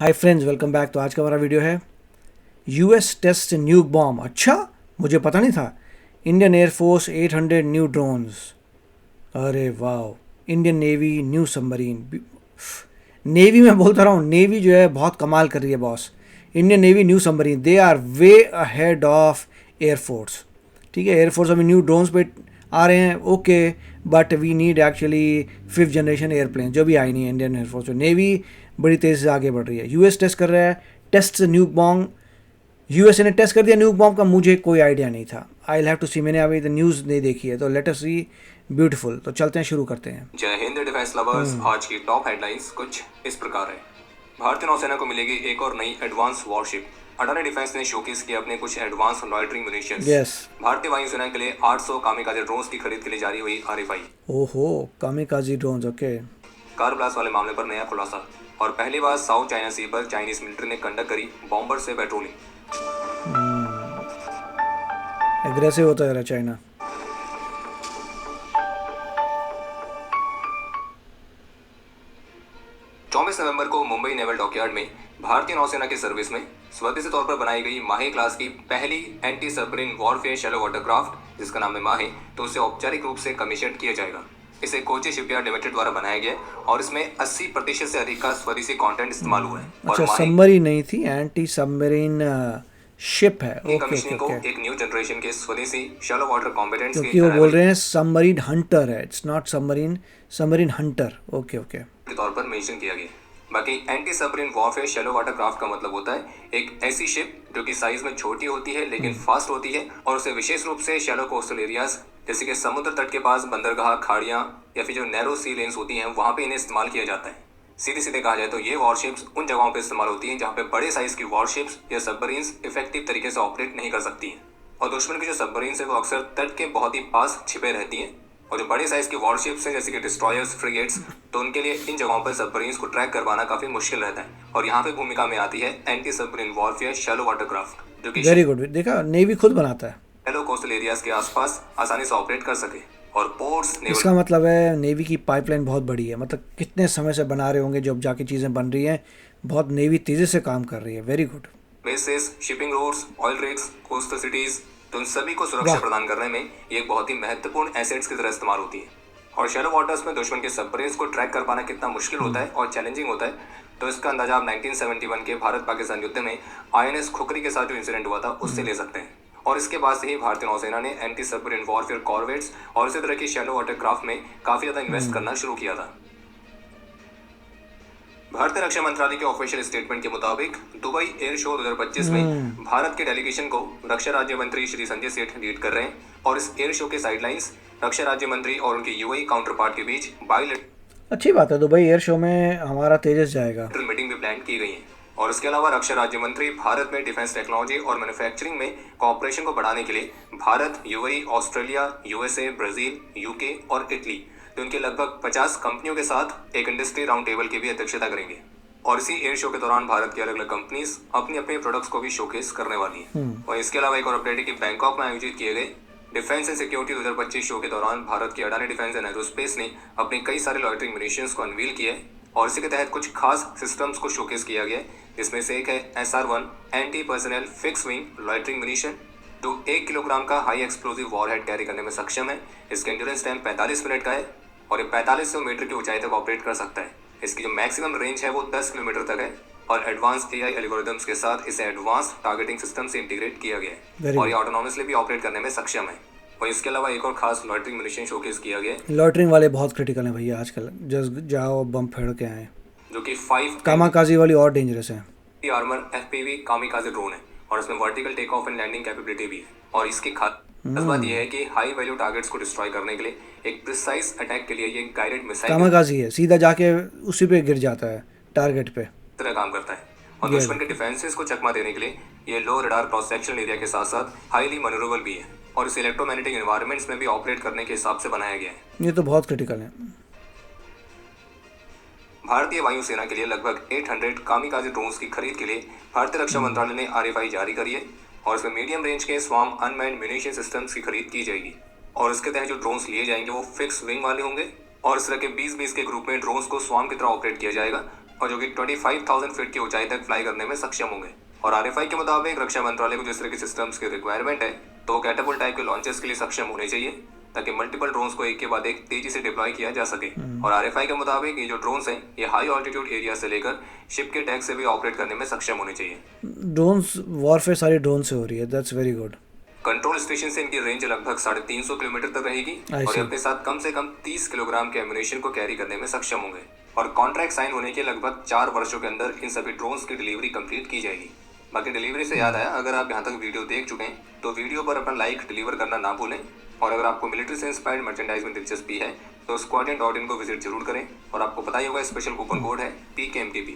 Hi friends, welcome back. तो आज का हमारा वीडियो है यूएस टेस्ट न्यूक बॉम्ब। अच्छा, मुझे पता नहीं था। Indian air force 800 new drones. अरे वाह। Indian navy new submarine. Navy में बोलता रहा हूँ, नेवी जो है बहुत कमाल कर रही है boss. Indian navy new submarine, they are way ahead of air force. ठीक है, एयरफोर्स अभी न्यू ड्रोन्स पे आ रहे हैं, okay, but we need actually fifth generation airplane जो भी आई नहीं है इंडियन एयरफोर्स में। नेवी बड़ी तेज़ी से आगे बढ़ रही है। यूएस टेस्ट कर रहा है, टेस्ट न्यूक बॉम्ब। यूएसए ने टेस्ट कर दिया न्यूक बॉम्ब का, मुझे कोई आइडिया नहीं था। आई हैव टू सी, मैंने अभी न्यूज़ नहीं देखी है, तो लेट अस सी। ब्यूटीफुल। तो चलते हैं, शुरू करते हैं। जय हिंद डिफेंस लवर्स। आज की टॉप हेडलाइंस कुछ इस प्रकार है। भारतीय नौसेना को मिलेगी एक और नई एडवांस वॉरशिप। अडानी डिफेंस ने शोकेस किए अपने कुछ एडवांस लॉयटरिंग म्यूनिशंस। यस। भारतीय वायुसेना के लिए 800 कामिकाजे ड्रोन्स की खरीद के लिए जारी हुई आरएफआई। ओहो, kamikaze drones, okay. Car blast वाले मामले पर नया खुलासा। और पहली बार साउथ चाइना सी पर चाइनीज मिलिट्री ने कंडक्ट करी बॉम्बर से पेट्रोलिंग। एग्रेसिव होता जा रहा है चाइना। 24 नवंबर को मुंबई नेवल डॉकयार्ड में भारतीय नौसेना की सर्विस में स्वदेशी तौर पर बनाई गई माहे क्लास की पहली anti submarine warfare shallow watercraft, जिसका नाम है माहे, तो उसे औपचारिक रूप से कमीशन किया जाएगा। इसे कोची शिपयार्ड लिमिटेड द्वारा बनाया गया और इसमें 80% से अधिक का स्वदेशी कंटेंट इस्तेमाल हुआ है। अच्छा, सबमरीन नहीं थी, एंटी सबमरीन शिप है। ओके कमीशनिंग ओके को ओके। एक न्यू जनरेशन के स्वदेशी शैलो वाटर कॉम्पिटेंट्स क्योंकि वो बोल रहे हैं सबमरीन हंटर है, it's not submarine, submarine Hunter. Okay okay. के तौर पर मेंशन किया गया। बाकी anti submarine warfare shallow water craft का मतलब होता है एक ऐसी शिप जो कि साइज में छोटी होती है लेकिन फास्ट होती है और उसे विशेष रूप से शैलो कोस्टल एरियाज जैसे कि समुद्र तट के पास बंदरगाह, खाड़ियां या फिर जो नैरो सी लेन्स होती हैं वहां पे इन्हें इस्तेमाल किया जाता है। सीधे सीधे कहा जाए तो ये वॉरशिप्स उन जगहों पे इस्तेमाल होती हैं जहाँ पे बड़े साइज की वॉरशिप्स या सबमरीन्स इफेक्टिव तरीके से ऑपरेट नहीं कर सकती हैं और दुश्मन की जो सबमरीन्स है वो अक्सर तट के बहुत ही पास छिपे रहती हैं। और जो बड़े साइज की वॉरशिप्स हैं जैसे कि डिस्ट्रॉयर्स, फ्रिगेट्स, तो उनके लिए इन जगहों पर सबमरीन्स को ट्रैक करवाना काफी मुश्किल रहता है और यहाँ पे भूमिका में आती है anti submarine warfare shallow watercraft, जो कि वेरी गुड। देखा, नेवी खुद बनाता है। शैलो कोस्टल एरियाज के आसपास आसानी से ऑपरेट कर सके। और पोर्ट्स, इसका मतलब है नेवी की पाइपलाइन बहुत बड़ी है, मतलब कितने समय से बना रहे होंगे, जब जाके चीज़ें बन रही हैं। बहुत नेवी तेज़ी से काम कर रही है। Very good. Bases, shipping routes, oil rigs, coastal cities, तो उन सभी को सुरक्षा प्रदान करने में ये एक बहुत ही महत्वपूर्ण एसेट्स की तरह इस्तेमाल होती है। और शैलो वाटर्स में दुश्मन के सबमरीन्स को ट्रैक कर पाना कितना मुश्किल होता है और चैलेंजिंग होता है, तो इसका अंदाजा आप 1971 के भारत पाकिस्तान युद्ध में आईएनएस खुखरी के साथ जो इंसिडेंट हुआ था उससे ले सकते हैं। और इसके बाद से ही भारतीय नौसेना ने एंटी सबमरीन वॉरफेयर कॉर्वेट्स और इसी तरह की शैलो वाटरक्राफ्ट में काफी ज्यादा इन्वेस्ट करना शुरू किया था। भारतीय रक्षा मंत्रालय के ऑफिशियल स्टेटमेंट के मुताबिक दुबई एयर शो 2025 में भारत के डेलीगेशन को रक्षा राज्य मंत्री श्री संजय सेठ लीड कर रहे हैं और इस एयर शो के साइडलाइंस रक्षा राज्य मंत्री और उनके यूएई काउंटर पार्ट के बीच बायलैटरल अच्छी बात है, दुबई एयर शो में हमारा तेजस जाएगा। मीटिंग भी प्लान की गई है। और इसके अलावा रक्षा राज्य मंत्री भारत में डिफेंस टेक्नोलॉजी और मैन्युफैक्चरिंग में कोऑपरेशन को बढ़ाने के लिए Bharat, UAE, Australia, USA, Brazil, UK और इटली, तो उनके लगभग 50 कंपनियों के साथ एक इंडस्ट्री राउंड टेबल की भी अध्यक्षता करेंगे। और इसी एयर शो के दौरान भारत की अलग अलग कंपनीज अपनी अपने प्रोडक्ट्स को भी शोकेस करने वाली हैं। और इसके अलावा एक और अपडेट है कि बैंकॉक में आयोजित किए गए डिफेंस एंड सिक्योरिटी 2025 शो के दौरान भारत की अडानी डिफेंस एंड एरोस्पेस ने अपने कई सारे लॉयटरिंग म्यूनिशंस को अनवील किया है और इसी के तहत कुछ खास सिस्टम्स को शोकेस किया गया है, जिसमें से एक है SR-1 anti personal fix wing loitering munition, जो 1 किलोग्राम का हाई एक्सप्लोसिव वॉरहेड कैरी करने में सक्षम है। इसका एंड्योरेंस टाइम 45 मिनट का है और ये 4500 मीटर की ऊंचाई तक ऑपरेट कर सकता है। इसकी जो मैक्सिमम रेंज है वो 10 किलोमीटर तक है और एडवांस एआई एल्गोरिथम्स के साथ इसे एडवांस टारगेटिंग सिस्टम से इंटीग्रेट किया गया है और ये ऑटोनॉमसली भी ऑपरेट करने में सक्षम है। और इसके अलावा एक और खास लॉयटरिंग म्यूनिशन शोकेस किया गया है। लॉयटरिंग वाले बहुत क्रिटिकल हैं भैया आजकल, जस्ट जाओ बम फेड़ के आए। जो कि 5 कामाकाजी वाली और डेंजरस है। आर्मर FPV कामिकाजे ड्रोन है और इसमें vertical take off and landing capability भी है। और इसकी खास बात यह है कि हाई वैल्यू टारगेट्स को डिस्ट्रॉय करने के लिए एक प्रिसाइज अटैक के लिए ये गाइडेड मिसाइल कामाकाजी है, सीधा जाके उसी पे गिर जाता है, टारगेट पे तरह काम करता है। और दुश्मन के डिफेंसेस को चकमा देने के लिए ये लो रडार क्रॉस सेक्शनल एरिया के साथ साथ हाईली मैन्यूरेबल भी है और इस इलेक्ट्रोमैग्नेटिक एनवायरनमेंट्स में भी ऑपरेट करने के हिसाब से बनाया गया है। ये तो बहुत क्रिटिकल है। भारतीय वायुसेना के लिए लगभग 800 कामिकाजे ड्रोन्स की खरीद के लिए भारतीय रक्षा मंत्रालय ने आरएफआई जारी करी है और इसमें मीडियम रेंज के स्वार्म अनमैन्ड म्यूनिशन सिस्टम्स की खरीद की जाएगी। और इसके तहत जो ड्रोन्स लिए जाएंगे वो फिक्स विंग वाले होंगे और इस तरह के 20-20 के ग्रुप में ड्रोन्स को स्वार्म की तरह ऑपरेट किया जाएगा और जो कि 25,000 फीट की ऊंचाई तक फ्लाई करने में सक्षम होंगे। और आरएफआई के मुताबिक रक्षा मंत्रालय को जिस तरह के सिस्टम्स की रिक्वायरमेंट है तो वो कैटापुल्ट टाइप के लॉन्चर्स के लिए सक्षम होने चाहिए ताकि मल्टीपल ड्रोन्स को एक के बाद एक तेजी से डिप्लॉय किया जा सके। और आरएफआई के मुताबिक ये जो ड्रोन्स हैं ये हाई ऑल्टीट्यूड एरिया से लेकर शिप के टैग से भी ऑपरेट करने में सक्षम होने चाहिए। ड्रोन्स वॉरफेयर सारी ड्रोन से हो रही है, that's very good. Control station से इनकी रेंज लगभग 350 किलोमीटर तक रहेगी और ये अपने साथ कम से कम 30 किलोग्राम के एम्यूनेशन को कैरी करने में सक्षम होंगे। और कॉन्ट्रैक्ट साइन होने के लगभग 4 वर्षों के अंदर इन सभी ड्रोन्स की डिलीवरी कंप्लीट की जाएगी। बाकी डिलीवरी से याद आया, अगर आप यहाँ तक वीडियो देख चुके हैं तो वीडियो पर अपना लाइक डिलीवर करना ना भूलें। और अगर आपको मिलिट्री से इंस्पायर्ड मर्चेंडाइज में दिलचस्पी है तो squadron.in को विजिट जरूर करें। और आपको पता ही होगा स्पेशल कूपन कोड है PKMTP।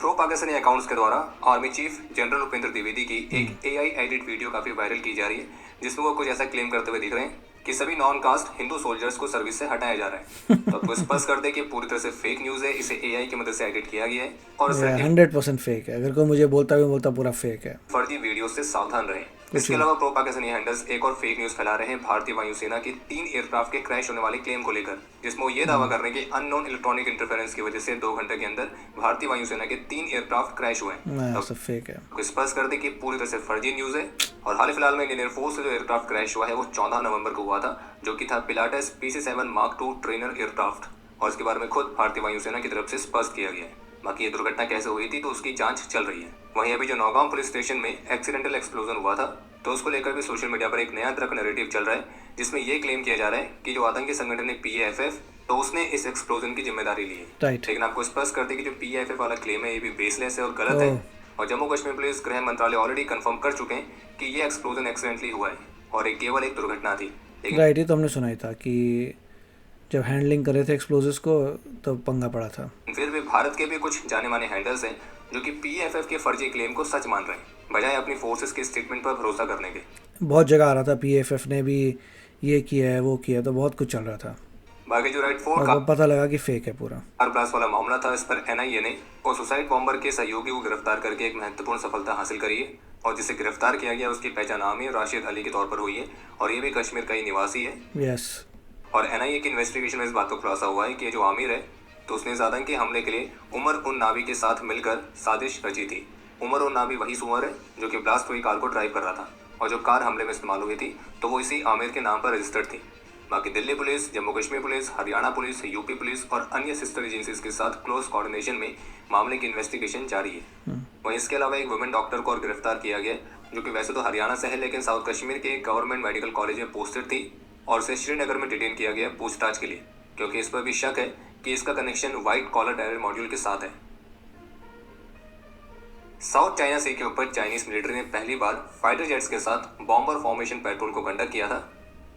प्रो पाकिस्तानी अकाउंट्स के द्वारा army chief general Upendra Dwivedi की एक AI एडिट वीडियो काफी वायरल की जा रही है जिसमें वो कुछ ऐसा क्लेम करते हुए दिख रहे हैं कि सभी नॉन कास्ट हिंदू सोल्जर्स को सर्विस से हटाया जा रहा है। तो आपको स्पष्ट कर दे कि पूरी तरह से फेक न्यूज है, इसे AI की मदद से एडिट किया गया है और 100% फेक है। अगर कोई मुझे बोलता पूरा फेक है। फर्जी वीडियो से सावधान रहें। इसके अलावा प्रो पाकिस्तानी हैंडल्स एक और फेक न्यूज फैला रहे हैं भारतीय वायुसेना के 3 एयरक्राफ्ट के क्रैश होने वाले क्लेम को लेकर, जिसमें वो ये दावा कर रहे हैं कि अननोन इलेक्ट्रॉनिक इंटरफेरेंस की वजह से 2 घंटे के अंदर भारतीय वायुसेना के 3 एयरक्राफ्ट क्रैश हुए हैं। सब फेक है। तो स्पष्ट कर दे कि पूरी तरह से फर्जी न्यूज है। और हाल फिलहाल में इंडियन एयरफोर्स से जो एयरक्राफ्ट क्रैश हुआ है वो 14 नवंबर को हुआ था, जो कि था Pilatus PC-7 Mark II trainer aircraft. और इसके बारे में खुद भारतीय वायुसेना की तरफ से स्पष्ट किया गया है। बाकी ये दुर्घटना कैसे हुई थी तो उसकी जांच चल रही है। वहीं अभी जो नौगांव पुलिस स्टेशन में एक्सीडेंटल एक्सप्लोजन हुआ था तो उसको लेकर भी सोशल मीडिया पर एक नया तरह का नैरेटिव चल रहा है जिसमें ये क्लेम किया जा रहा है कि जो आतंकी संगठन है PAFF तो उसने इस एक्सप्लोजन की जिम्मेदारी ली है। लेकिन आपको स्पष्ट कर दे कि जो PAFF वाला क्लेम है ये भी बेसलेस है और गलत है। और जम्मू कश्मीर पुलिस गृह मंत्रालय ऑलरेडी कंफर्म कर चुके हैं कि ये एक्सप्लोजन एक्सीडेंटली हुआ है और एक केवल एक दुर्घटना थी। राइट, ये तो हमने सुना ही था कि जब हैंडलिंग कर रहे थे एक्सप्लोजिव्स को तो पंगा पड़ा था। फिर भी भारत के भी कुछ जाने माने हैंडल्स हैं जो कि PAFF के फर्जी क्लेम को सच मान रहे हैं बजाय अपनी फोर्सेस के स्टेटमेंट पर भरोसा करने के। बहुत जगह आ रहा था PAFF ने भी ये किया है वो किया, तो बहुत कुछ चल रहा था। बाकी जो राइट 4 का पता लगा कि फेक है पूरा ब्लास्ट वाला मामला था, इस पर NIA ने और सुसाइड बॉम्बर के सहयोगी को गिरफ्तार करके एक महत्वपूर्ण सफलता हासिल करी है। और जिसे गिरफ्तार किया गया उसकी पहचान आमिर राशिद अली के तौर पर हुई है और ये भी कश्मीर का ही निवासी है। यस। और NIA की इन्वेस्टिगेशन में इस बात को खुलासा हुआ है कि ये जो आमिर है तो उसने इस आतंकी हमले के लिए उमर उन नावी के साथ मिलकर साजिश रची थी। उमर उन नावी वही सुअर है जो कि ब्लास्ट हुई कार को ड्राइव कर रहा था और जो कार हमले में इस्तेमाल हुई थी तो वो इसी आमिर के नाम पर रजिस्टर्ड थी। बाकी Delhi police, Jammu Kashmir police, Haryana police, UP police और अन्य सिस्टर एजेंसीज के साथ क्लोज कोऑर्डिनेशन में मामले की इन्वेस्टिगेशन जारी है। वहीं इसके अलावा एक वुमेन डॉक्टर को और गिरफ्तार किया गया जो कि वैसे तो हरियाणा से है लेकिन साउथ कश्मीर के एक गवर्नमेंट मेडिकल कॉलेज में पोस्टेड थी और उसे श्रीनगर में डिटेन किया गया पूछताछ के लिए, क्योंकि इस पर भी शक है कि इसका connection white collar terror module के साथ है। साउथ चाइना सी के ऊपर चाइनीज मिलिट्री ने पहली बार फाइटर जेट्स के साथ बॉम्बर फॉर्मेशन पेट्रोल को कंडक्ट किया था,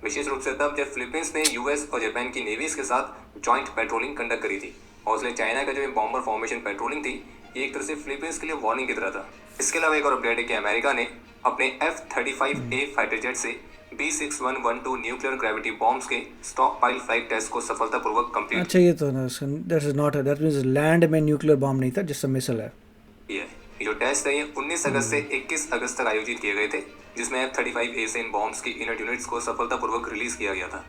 विशेष रूप से तब जब फिलीपींस ने US और जापान की नेवीज के साथ जॉइंट पेट्रोलिंग कंडक्ट करी थी। और इसलिए चाइना का जो बॉम्बर फॉर्मेशन पेट्रोलिंग थी ये एक तरह से फिलीपींस के लिए वार्निंग की तरह था। इसके अलावा एक और अपडेट है कि अमेरिका ने अपने F-35A फाइटर जेट से B-6112 न्यूक्लियर ग्रेविटी बॉम्ब्स के स्टॉक पाइल फ्लाइट टेस्ट को सफलतापूर्वक कंप्लीट। अच्छा, ये तो दैट मींस लैंड में न्यूक्लियर बॉम्ब नहीं था, जिससे मिसाइल है। ये जो टेस्ट है ये 19 अगस्त से 21 अगस्त तक आयोजित किए गए थे, जिसमें F-35A से इन बॉम्ब्स की इनर यूनिट्स को सफलतापूर्वक रिलीज किया गया था।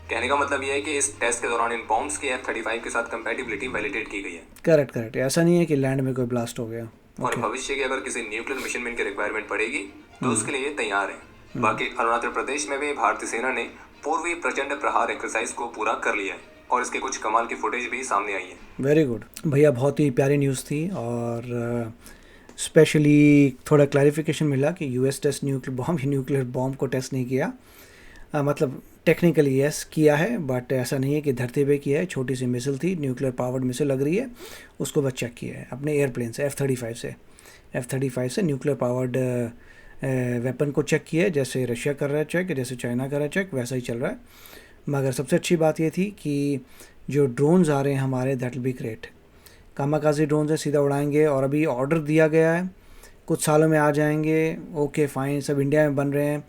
कहने का मतलब यह है कि इस टेस्ट के दौरान इन बॉम्ब्स की F-35 के साथ कंपैटिबिलिटी वैलिडेट की गई है। करेक्ट, ऐसा नहीं है कि लैंड में कोई ब्लास्ट हो गया। और भविष्य की अगर किसी न्यूक्लियर मिशन में इनकी रिक्वायरमेंट पड़ेगी तो उसके लिए तैयार है। बाकी अरुणाचल प्रदेश में भी भारतीय सेना ने पूर्वी प्रचंड प्रहार एक्सरसाइज को पूरा कर लिया है और इसके कुछ कमाल की फुटेज भी सामने आई है। वेरी गुड भैया, बहुत ही प्यारी न्यूज़ थी और स्पेशली थोड़ा क्लैरिफिकेशन मिला कि US टेस्ट न्यूक्लियर बॉम्ब को टेस्ट नहीं किया। मतलब टेक्निकली यस किया है बट ऐसा नहीं है कि धरती पे किया है। छोटी सी मिसाइल थी, न्यूक्लियर पावर्ड मिसाइल लग रही है, उसको बस चेक किया है अपने एयरप्लेन से F-35 से न्यूक्लियर पावर्ड वेपन को चेक किया है, जैसे रशिया कर रहा है चेक, जैसे चाइना कर रहा है चेक, वैसा ही चल रहा है। मगर सबसे अच्छी बात ये थी कि जो ड्रोन्स आ रहे हैं हमारे, that will be great. Kamikaze drones है, सीधा उड़ाएंगे और अभी ऑर्डर दिया गया है, कुछ सालों में आ जाएंगे। ओके फाइन, सब इंडिया में बन रहे हैं।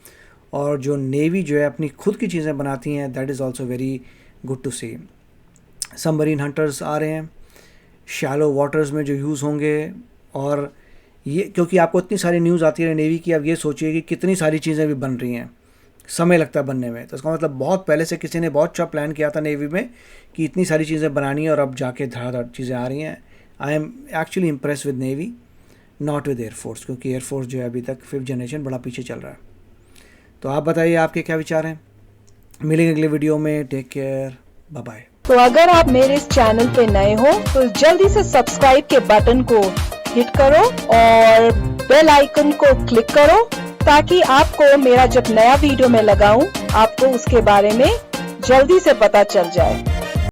और जो नेवी जो है अपनी खुद की चीज़ें बनाती हैं, that is also very good to see. Submarine hunters आ रहे हैं शैलो वाटर्स में जो यूज़ होंगे। और ये क्योंकि आपको इतनी सारी न्यूज़ आती है नेवी की, अब ये सोचिए कि कितनी सारी चीज़ें भी बन रही हैं समय लगता है बनने में। तो इसका मतलब बहुत पहले से किसी ने बहुत अच्छा प्लान किया था नेवी में कि इतनी सारी चीज़ें बनानी है और अब जाके धड़ाधड़ चीज़ें आ रही हैं। I am actually impress with navy, not with air force, क्योंकि एयरफोर्स जो है अभी तक 5th जनरेशन बड़ा पीछे चल रहा है। तो आप बताइए आपके क्या विचार हैं। मिलेंगे अगले वीडियो में। Take care, bye bye. तो अगर आप मेरे इस चैनल पे नए हो तो जल्दी से सब्सक्राइब के बटन को हिट करो और बेल आइकन को क्लिक करो ताकि आपको मेरा जब नया वीडियो मैं लगाऊं आपको उसके बारे में जल्दी से पता चल जाए।